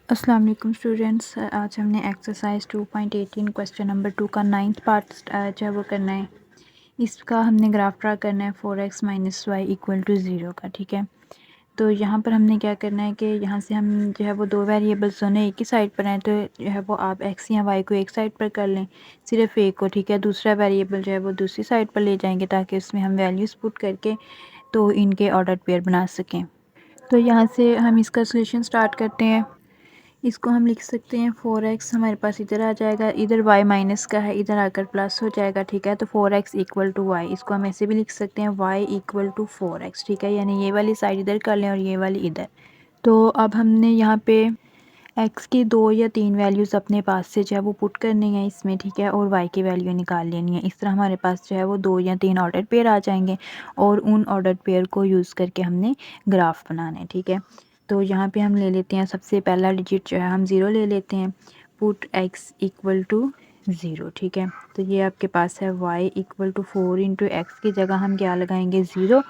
अस्सलाम वालेकुम स्टूडेंट्स, आज हमने एक्सरसाइज 2.18 क्वेश्चन नंबर 2 का 9th पार्ट जो है वो करना है। इसका हमने ग्राफ ड्रा करना है 4x minus Y equal to 0 का। ठीक है, तो यहाँ पर हमने क्या करना है कि यहाँ से हम जो है वो दो वेरिएबल्स दोनों एक ही साइड पर हैं, तो जो है वो आप x या y को एक साइड पर कर लें, सिर्फ एक को। ठीक है, दूसरा वेरिएबल जो है वो दूसरी साइड पर ले जाएंगे ताकि उसमें हम वैल्यूज़ पुट करके तो इनके ऑर्डर पेयर बना सकें। तो यहाँ से हम इसका सोल्यूशन स्टार्ट करते हैं। इसको हम लिख सकते हैं 4x हमारे पास इधर आ जाएगा, इधर y माइनस का है, इधर आकर प्लस हो जाएगा। ठीक है, तो 4x इक्वल टू वाई, इसको हम ऐसे भी लिख सकते हैं y इक्वल टू 4x। ठीक है, यानी ये वाली साइड इधर कर लें और ये वाली इधर। तो अब हमने यहाँ पे x की 2 या 3 वैल्यूज़ अपने पास से जो है वो पुट करनी है इसमें। ठीक है, और y की वैल्यू निकाल लेनी है। इस तरह हमारे पास जो है वो 2 या 3 ऑर्डर पेयर आ जाएंगे और उन ऑर्डर पेयर को यूज़ करके हमने ग्राफ बनाना है। ठीक है, तो यहाँ पे हम ले लेते हैं सबसे पहला डिजिट जो है हम 0 ले लेते हैं, पुट x इक्वल टू 0। ठीक है, तो ये आपके पास है y equal to 4 into x की जगह हम क्या लगाएंगे 0।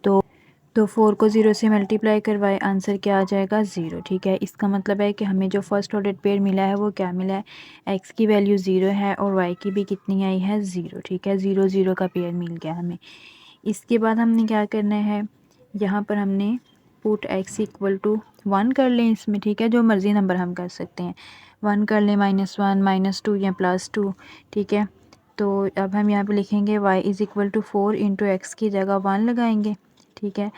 तो 4 को 0 से मल्टीप्लाई करवाए, आंसर क्या आ जाएगा 0। ठीक है, इसका मतलब है कि हमें जो फर्स्ट ऑर्डर पेयर मिला है वो क्या मिला है, x की वैल्यू 0 है और y की भी कितनी आई है 0। ठीक है, 0 0 का पेयर मिल गया हमें। इसके बाद हमने क्या करना है, यहाँ पर हमने पुट x इक्वल टू 1 कर लें इसमें। ठीक है, जो मर्ज़ी नंबर हम कर सकते हैं, 1 कर लें, -1 -2 या +2। ठीक है, तो अब हम यहाँ पे लिखेंगे y is equal to 4 into x की जगह 1 लगाएंगे। ठीक है,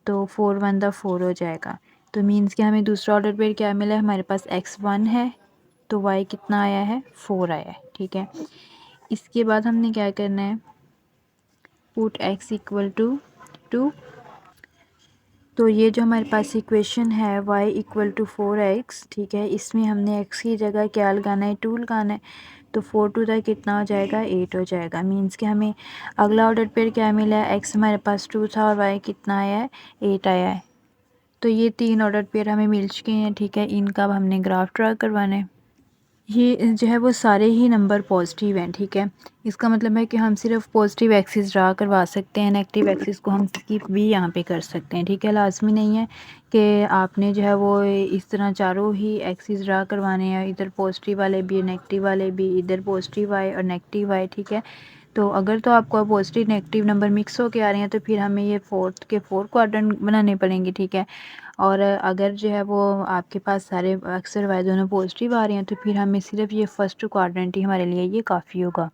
तो 4 1 दा 4 हो जाएगा। तो मीन्स कि हमें दूसरा ऑर्डर पेयर क्या मिला है, हमारे पास x1 है तो y कितना आया है 4 आया है। ठीक है, इसके बाद हमने क्या करना है, पुट x इक्वल टू 2। तो ये जो हमारे पास इक्वेशन है y इक्वल टू 4x, ठीक है, इसमें हमने x की जगह क्या लगाना है 2 लगाना है। तो 4 2 तक कितना हो जाएगा 8 हो जाएगा। मीन्स कि हमें अगला ऑर्डर पेयर क्या मिला है, x हमारे पास 2 था और y कितना आया है 8 आया है। तो ये 3 ऑर्डर पेयर हमें मिल चुके हैं। ठीक है, इनका अब हमने ग्राफ ड्रा करवाना है। ये जो है वो सारे ही नंबर पॉजिटिव हैं। ठीक है, इसका मतलब है कि हम सिर्फ पॉजिटिव एक्सिस ड्रा करवा सकते हैं, नेगेटिव एक्सिस को हम स्किप भी यहाँ पे कर सकते हैं। ठीक है, लाजमी नहीं है कि आपने जो है वो इस तरह चारों ही एक्सिस ड्रा करवाने हैं, इधर पॉजिटिव वाले भी नेगेटिव वाले भी, इधर पॉजिटिव आए और नेगेटिव आए। ठीक है, तो अगर तो आपको पॉजिटिव नेगेटिव नंबर मिक्स होके आ रहे हैं तो फिर हमें ये 4 क्वाड्रेंट बनाने पड़ेंगे। ठीक है, और अगर जो है वो आपके पास सारे अक्सर वाई दोनों पॉजिटिव आ रहे हैं तो फिर हमें सिर्फ ये फर्स्ट क्वाड्रेंट ही हमारे लिए ये काफ़ी होगा।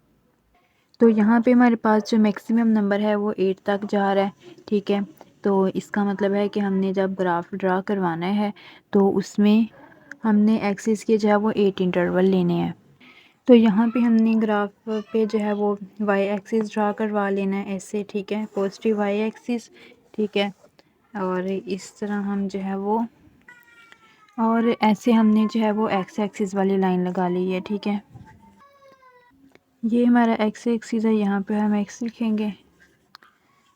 तो यहाँ पे हमारे पास जो मैक्सिमम नंबर है वो 8 तक जा रहा है। ठीक है, तो इसका मतलब है कि हमने जब ग्राफ ड्रा करवाना है तो उसमें हमने एक्सिस के जो है वो 8 इंटरवल लेने हैं। तो यहाँ पे हमने ग्राफ पे जो है वो वाई एक्सिस ड्रा करवा लेना है ऐसे। ठीक है, पॉजिटिव वाई एक्सिस। ठीक है, और इस तरह हम जो है वो, और ऐसे हमने जो है वो एक्स एक्सिस वाली लाइन लगा ली है। ठीक है, ये हमारा एक्स एक्सिस है, यहाँ पे हम एक्स लिखेंगे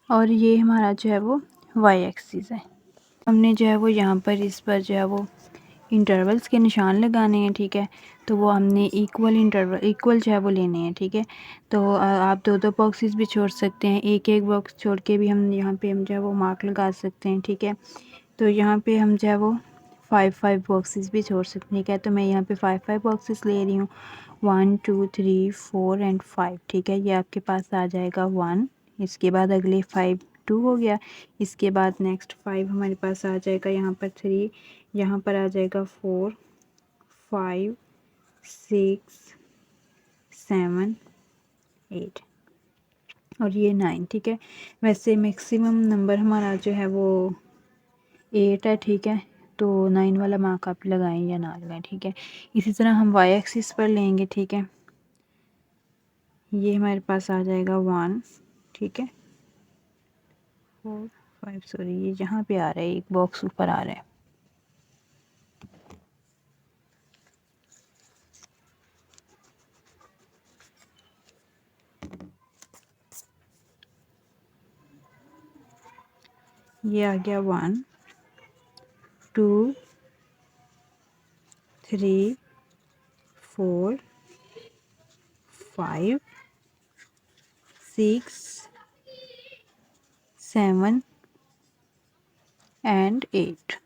और ये हमारा जो है वो वाई एक्सिस है। हमने जो है वो यहाँ पर इस पर जो है वो इंटरवल्स के निशान लगाने हैं। ठीक है, तो वो हमने इक्वल इंटरवल इक्वल जो है वो लेने हैं। ठीक है, तो आप दो दो बॉक्सेस भी छोड़ सकते हैं, एक एक बॉक्स छोड़ के भी हम यहाँ पे हम जो है वो मार्क लगा सकते हैं। ठीक है, तो यहाँ पे हम जो है वो 5 बॉक्सेस भी छोड़ सकते हैं। ठीक है, तो मैं यहाँ पे 5 बॉक्सेस ले रही हूँ, 1 2 3 4 एंड 5। ठीक है, ये आपके पास आ जाएगा 1, इसके बाद अगले 5 2 हो गया, इसके बाद नेक्स्ट 5 हमारे पास आ जाएगा, यहाँ पर 3, यहाँ पर आ जाएगा 4 5 6 7 8 और ये 9। ठीक है, वैसे मैक्सिमम नंबर हमारा जो है वो 8 है। ठीक है, तो 9 वाला मार्क आप लगाएं या ना लगाएं। ठीक है, इसी तरह हम वाई एक्सिस पर लेंगे। ठीक है, ये हमारे पास आ जाएगा 1। ठीक है, 4 5, सॉरी ये यहाँ पे आ रहा है, एक बॉक्स ऊपर आ रहा है। ये आ गया 1 2 3 4 5 6 7 एंड 8।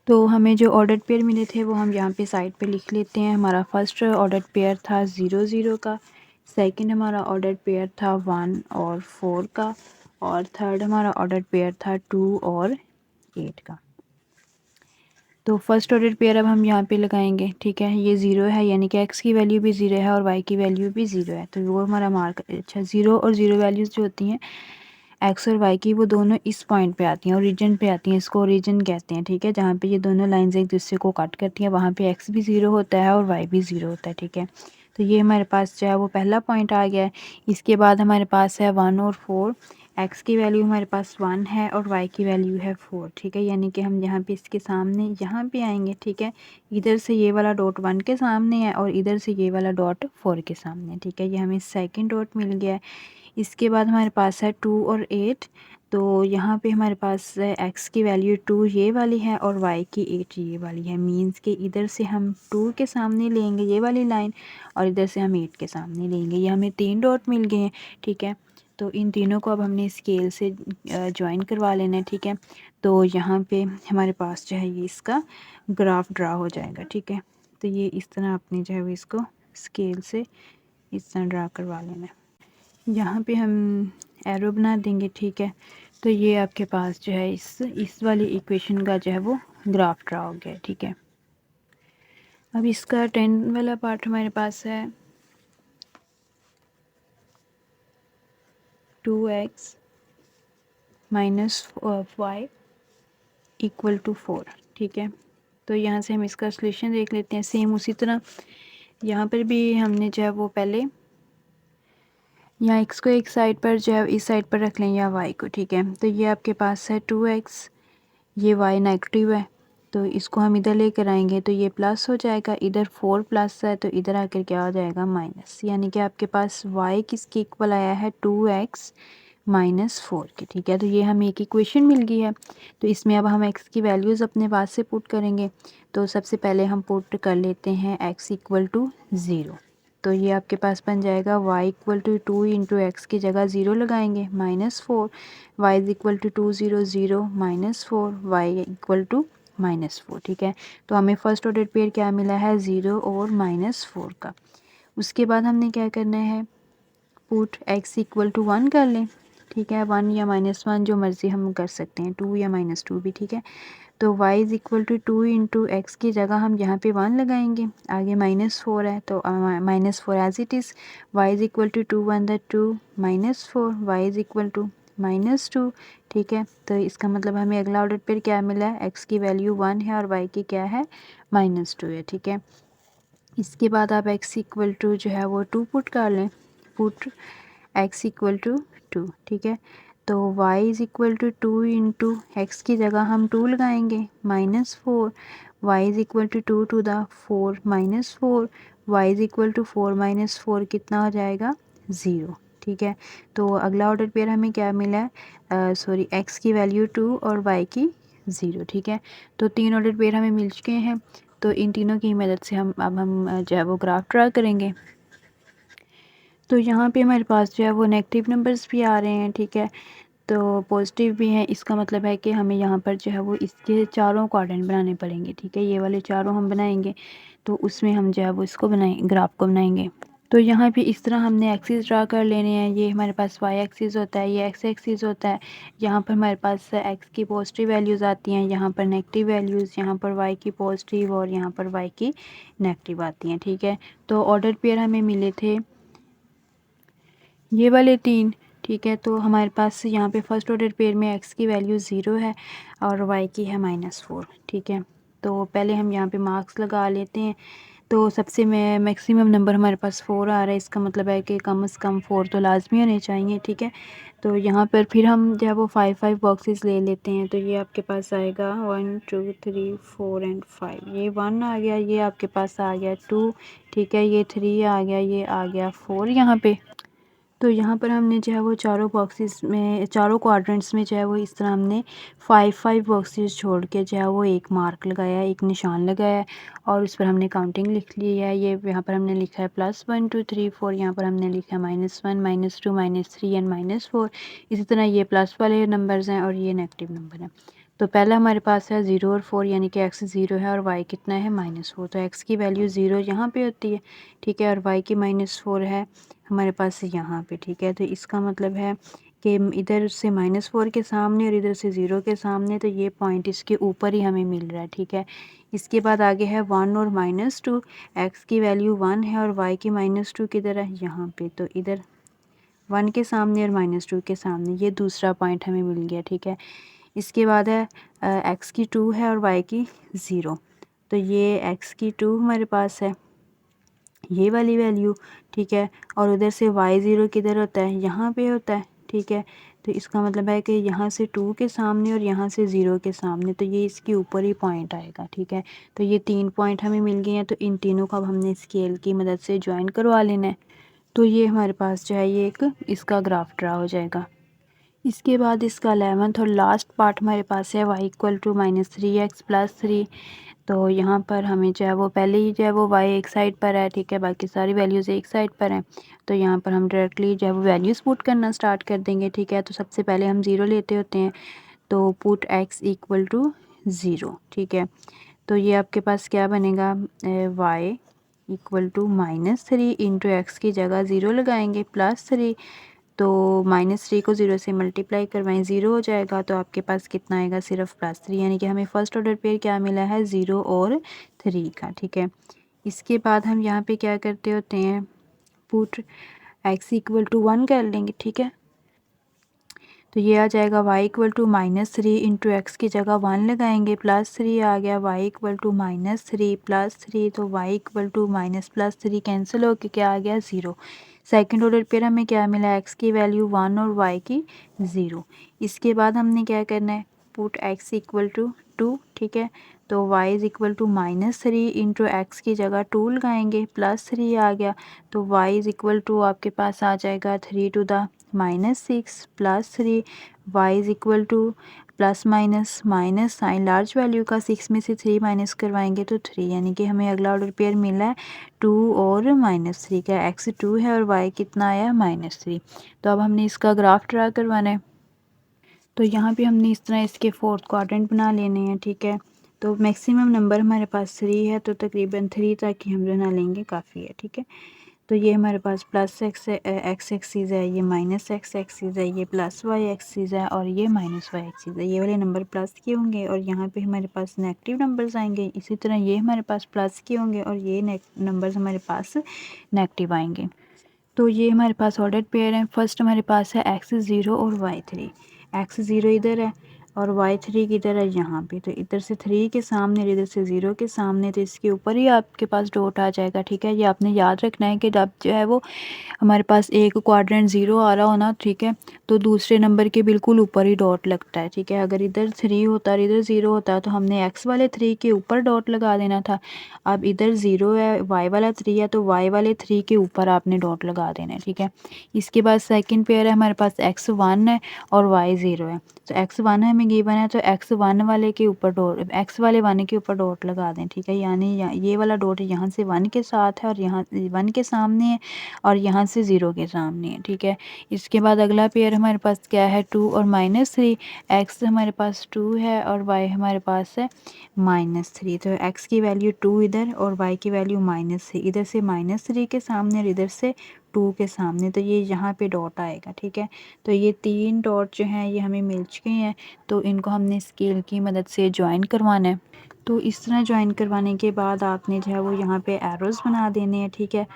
तो हमें जो ऑर्डर्ड पेयर मिले थे वो हम यहाँ पे साइड पे लिख लेते हैं। हमारा फर्स्ट ऑर्डर्ड पेयर था 0 0 का, सेकंड हमारा ऑर्डर्ड पेयर था 1 और 4 का, और थर्ड हमारा ऑर्डर्ड पेयर था 2 और 8 का। तो फर्स्ट ऑर्डर पेयर अब हम यहाँ पे लगाएंगे, ठीक है। ये 0 है, यानी कि x की वैल्यू भी 0 है और y की वैल्यू भी 0 है, तो वो हमारा मार्क। अच्छा, 0 और 0 वैल्यूज़ जो होती हैं x और y की, वो दोनों इस पॉइंट पे आती हैं, ओरिजिन पे आती हैं। इसको ओरिजिन कहते हैं, ठीक है। जहाँ पे ये दोनों लाइंस एक दूसरे को कट करती हैं, वहाँ पे x भी 0 होता है और y भी 0 होता है, ठीक है। तो ये हमारे पास जो है वो पहला पॉइंट आ गया है। इसके बाद हमारे पास है 1 और 4। x की वैल्यू हमारे पास 1 है और y की वैल्यू है 4, ठीक है। यानी कि हम यहाँ पे इसके सामने यहाँ पे आएंगे, ठीक है। इधर से ये वाला डॉट 1 के सामने है और इधर से ये वाला डॉट 4 के सामने, ठीक है। ये हमें सेकंड डॉट मिल गया है। इसके बाद हमारे पास है 2 और 8। तो यहाँ पे हमारे पास x की वैल्यू 2 ये वाली है और y की 8 ये वाली है। मींस के इधर से हम 2 के सामने लेंगे ये वाली लाइन और इधर से हम 8 के सामने लेंगे। ये हमें 3 डॉट मिल गए हैं, ठीक है। तो इन तीनों को अब हमने स्केल से ज्वाइन करवा लेना है, ठीक है। तो यहाँ पे हमारे पास जो है ये इसका ग्राफ ड्रा हो जाएगा, ठीक है। तो ये इस तरह आपने जो है वो इसको स्केल से इस तरह ड्रा करवा लेना है। यहाँ पे हम एरो बना देंगे, ठीक है। तो ये आपके पास जो है इस वाली इक्वेशन का जो है वो ग्राफ ड्रा हो गया, ठीक है। अब इसका 10 वाला पार्ट हमारे पास है 2x माइनस 5 इक्वल टू 4, ठीक है। तो यहाँ से हम इसका सॉल्यूशन देख लेते हैं। सेम उसी तरह यहाँ पर भी हमने जो है वो पहले यहाँ x को एक साइड पर जो है इस साइड पर रख लें या y को, ठीक है। तो ये आपके पास है 2x, ये y नेगेटिव है तो इसको हम इधर लेकर आएंगे तो ये प्लस हो जाएगा। इधर 4 प्लस है तो इधर आकर क्या हो जाएगा माइनस, यानी कि आपके पास y किसके इक्वल आया है 2x माइनस 4 के, ठीक है। तो ये हमें एक इक्वेशन मिल गई है। तो इसमें अब हम x की वैल्यूज़ अपने पास से पुट करेंगे। तो सबसे पहले हम पुट कर लेते हैं x इक्वल टू 0। तो ये आपके पास बन जाएगा y equal to 2 into x की जगह 0 लगाएंगे minus 4, y is equal to 2 0 0 minus 4, y equal to minus 4, ठीक है। तो हमें फर्स्ट ऑर्डर पेयर क्या मिला है 0 और माइनस 4 का। उसके बाद हमने क्या करना है पुट x इक्वल टू 1 कर लें, ठीक है। 1 या -1 जो मर्ज़ी हम कर सकते हैं, 2 या -2 भी, ठीक है। तो y is equal to 2 into x की जगह हम यहाँ पे 1 लगाएंगे, आगे -4 है तो -4 as it is. y is equal to 2 1 2 -4, y is equal to -2, ठीक है। तो इसका मतलब हमें अगला ऑर्डर पर क्या मिला है, x की वैल्यू 1 है और y की क्या है -2 है, ठीक है। इसके बाद आप x इक्वल टू जो है वो 2 पुट कर लें, पुट x इक्वल टू 2, ठीक है। तो y is equal to 2 into x की जगह हम 2 लगाएंगे -4, y is equal to 2 to the 4 -4, y is equal to 4 -4 कितना हो जाएगा 0, ठीक है। तो अगला ऑर्डर पेयर हमें क्या मिला है, सॉरी x की वैल्यू 2 और y की 0, ठीक है। तो 3 ऑर्डर पेयर हमें मिल चुके हैं। तो इन तीनों की मदद से हम जो है वो ग्राफ ड्रा करेंगे। तो यहाँ पे हमारे पास जो है वो नेगेटिव नंबर्स भी आ रहे हैं, ठीक है। तो पॉजिटिव भी हैं, इसका मतलब है कि हमें यहाँ पर जो है वो इसके चारों क्वाड्रेंट बनाने पड़ेंगे, ठीक है। ये वाले चारों हम बनाएंगे तो उसमें हम जो है वो इसको ग्राफ को बनाएंगे। तो यहाँ पे इस तरह हमने एक्सिस ड्रा कर लेने हैं। ये हमारे पास y एक्सिस होता है, ये x एक्सिस होता है। यहाँ पर हमारे पास x की पॉजिटिव वैल्यूज़ आती हैं, यहाँ पर नेगेटिव वैल्यूज़, यहाँ पर y की पॉजिटिव और यहाँ पर y की नेगेटिव आती हैं, ठीक है। तो ऑर्डर पेयर हमें मिले थे ये वाले 3, ठीक है। तो हमारे पास यहाँ पे फर्स्ट ऑर्डर पेयर में x की वैल्यू 0 है और y की है -4, ठीक है। तो पहले हम यहाँ पे मार्क्स लगा लेते हैं। तो सबसे मैक्सिमम नंबर हमारे पास 4 आ रहा है, इसका मतलब है कि कम से कम 4 तो लाजमी होने चाहिए, ठीक है। तो यहाँ पर फिर हम जो है वो 5 बॉक्सेस ले लेते हैं। तो ये आपके पास आएगा 1 2 3 4 एंड 5, ये 1 आ गया, ये आपके पास आ गया 2, ठीक है। ये 3 आ गया, ये आ गया 4 यहाँ पे। तो यहाँ पर हमने जो है वो चारों बॉक्सेस में, चारों क्वाड्रेंट्स में जो है वो इस तरह हमने 5 बॉक्सेस छोड़ के जो है वो एक मार्क लगाया है, एक निशान लगाया है और उस पर हमने काउंटिंग लिख ली है। ये यहाँ पर हमने लिखा है +1 2 3 4, यहाँ पर हमने लिखा है -1 -2 -3 एंड -4। इसी तरह ये प्लस वाले नंबर्स हैं और ये नेगेटिव नंबर हैं। तो पहला हमारे पास है 0 और 4 यानी कि x 0 है और y कितना है -4। तो x की वैल्यू 0 यहाँ पे होती है, ठीक है, और y की -4 है हमारे पास यहाँ पे, ठीक है। तो इसका मतलब है कि इधर से -4 के सामने और इधर से 0 के सामने, तो ये पॉइंट इसके ऊपर ही हमें मिल रहा है, ठीक है। इसके बाद आगे है 1 और -2, x की वैल्यू 1 है और y की -2 किधर है यहाँ पे, तो इधर 1 के सामने और -2 के सामने, ये दूसरा पॉइंट हमें मिल गया, ठीक है। इसके बाद है x की 2 है और y की 0, तो ये x की 2 हमारे पास है, ये वाली वैल्यू, ठीक है, और उधर से y0 किधर होता है, यहाँ पे होता है, ठीक है। तो इसका मतलब है कि यहाँ से 2 के सामने और यहाँ से 0 के सामने, तो ये इसके ऊपर ही पॉइंट आएगा, ठीक है। तो ये 3 पॉइंट हमें मिल गए हैं, तो इन तीनों को अब हमने स्केल की मदद से ज्वाइन करवा लेना है। तो ये हमारे पास जो है ये एक इसका ग्राफ ड्रा हो जाएगा। इसके बाद इसका 11th और लास्ट पार्ट हमारे पास है y इक्वल टू -3x + 3। तो यहाँ पर हमें जो है वो पहले ही जो है वो y एक साइड पर है, ठीक है, बाकी सारी वैल्यूज़ एक साइड पर हैं। तो यहाँ पर हम डायरेक्टली जो है वो वैल्यूज़ पुट करना स्टार्ट कर देंगे, ठीक है। तो सबसे पहले हम 0 लेते होते हैं, तो पुट x इक्वल टू 0, ठीक है। तो ये आपके पास क्या बनेगा, y equal to -3 into x की जगह 0 लगाएंगे +3, तो -3 को 0 से मल्टीप्लाई करवाएं, 0 हो जाएगा, तो आपके पास कितना आएगा, सिर्फ +3, यानी कि हमें फर्स्ट ऑर्डर पेयर क्या मिला है, 0 और 3 का, ठीक है। इसके बाद हम यहाँ पे क्या करते होते हैं, पुट x इक्वल टू 1 कर लेंगे, ठीक है। तो ये आ जाएगा y equal to -3 into x की जगह 1 लगाएंगे, +3 आ गया, y इक्वल टू -3 +3, तो y इक्वल टू -+3 कैंसिल होके क्या आ गया, 0। सेकंड ऑर्डर पर हमें क्या मिला, x की वैल्यू 1 और y की 0। इसके बाद हमने क्या करना है, पुट x इक्वल टू 2, ठीक है। तो y is equal to -3 into x की जगह 2 लगाएंगे, +3 आ गया, तो y इज़ इक्वल टू आपके पास आ जाएगा 3 to the -6 +3, y is equal to plus minus minus sign large value का 6 में से 3 माइनस करवाएंगे तो 3, यानी कि हमें अगला ऑर्डर पेयर मिला है 2 और -3 का, x 2 है और y कितना आया -3। तो अब हमने इसका ग्राफ ड्रा करवाना है। तो यहाँ पे हमने इस तरह इसके फोर्थ क्वाड्रेंट बना लेने हैं, ठीक है। तो मैक्सिमम नंबर हमारे पास 3 है, तो तकरीबन 3 तक ही हम बना लेंगे, काफ़ी है, ठीक है। तो ये हमारे पास +x एक्सिस है, ये -x एक्सिस है, ये +y एक्सिस है और ये -y एक्सिस है। ये वाले नंबर प्लस के होंगे और यहाँ पे हमारे पास नेगेटिव नंबर्स आएंगे। इसी तरह ये हमारे पास प्लस के होंगे और ये नंबर्स हमारे पास नेगेटिव आएंगे। तो ये हमारे पास ऑर्डर्ड पेयर है। फर्स्ट हमारे पास है x 0 और y 3। x 0 इधर है और y 3 किधर है, यहाँ पे। तो इधर से 3 के सामने और इधर से 0 के सामने, तो इसके ऊपर ही आपके पास डॉट आ जाएगा, ठीक है। ये आपने याद रखना है कि जब जो है वो हमारे पास एक क्वाड्रेंट 0 आ रहा हो ना, ठीक है, तो दूसरे नंबर के बिल्कुल ऊपर ही डॉट लगता है, ठीक है। अगर इधर 3 होता और इधर 0 होता तो हमने x वाले 3 के ऊपर डॉट लगा देना था। अब इधर 0 है, y वाला 3 है, तो y वाले 3 के ऊपर आपने डॉट लगा देना है, ठीक है। इसके बाद सेकंड पेयर है हमारे पास x 1 है और y 0 है। तो x 1 हमें गिवन है, तो x 1 वाले के ऊपर डॉट, x वाले 1 के ऊपर डॉट लगा दें, ठीक है। यानी ये वाला डॉट यहाँ से 1 के साथ है और यहाँ 1 के सामने है और यहाँ से 0 के सामने है, ठीक है। इसके बाद अगला पेयर हमारे पास क्या है, 2 और -3। x हमारे पास 2 है और y हमारे पास है -3। तो x की वैल्यू 2 इधर और y की वैल्यू -3, इधर से -3 के सामने और इधर से 2 के सामने, तो ये यहाँ पे डॉट आएगा, ठीक है। तो ये 3 डॉट जो हैं ये हमें मिल चुके हैं, तो इनको हमने स्केल की मदद से ज्वाइन करवाना है। तो इस तरह ज्वाइन करवाने के बाद आपने जो है वो यहाँ पे एरोज़ बना देने हैं, ठीक है।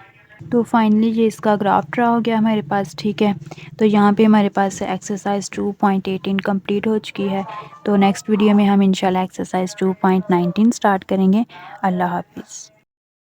तो फाइनली ये इसका ग्राफ ड्रा हो गया हमारे पास, ठीक है। तो यहाँ पे हमारे पास एक्सरसाइज 2.18 कंप्लीट हो चुकी है। तो नेक्स्ट वीडियो में हम इंशाल्लाह एक्सरसाइज 2.19 स्टार्ट करेंगे। अल्लाह हाफिज़।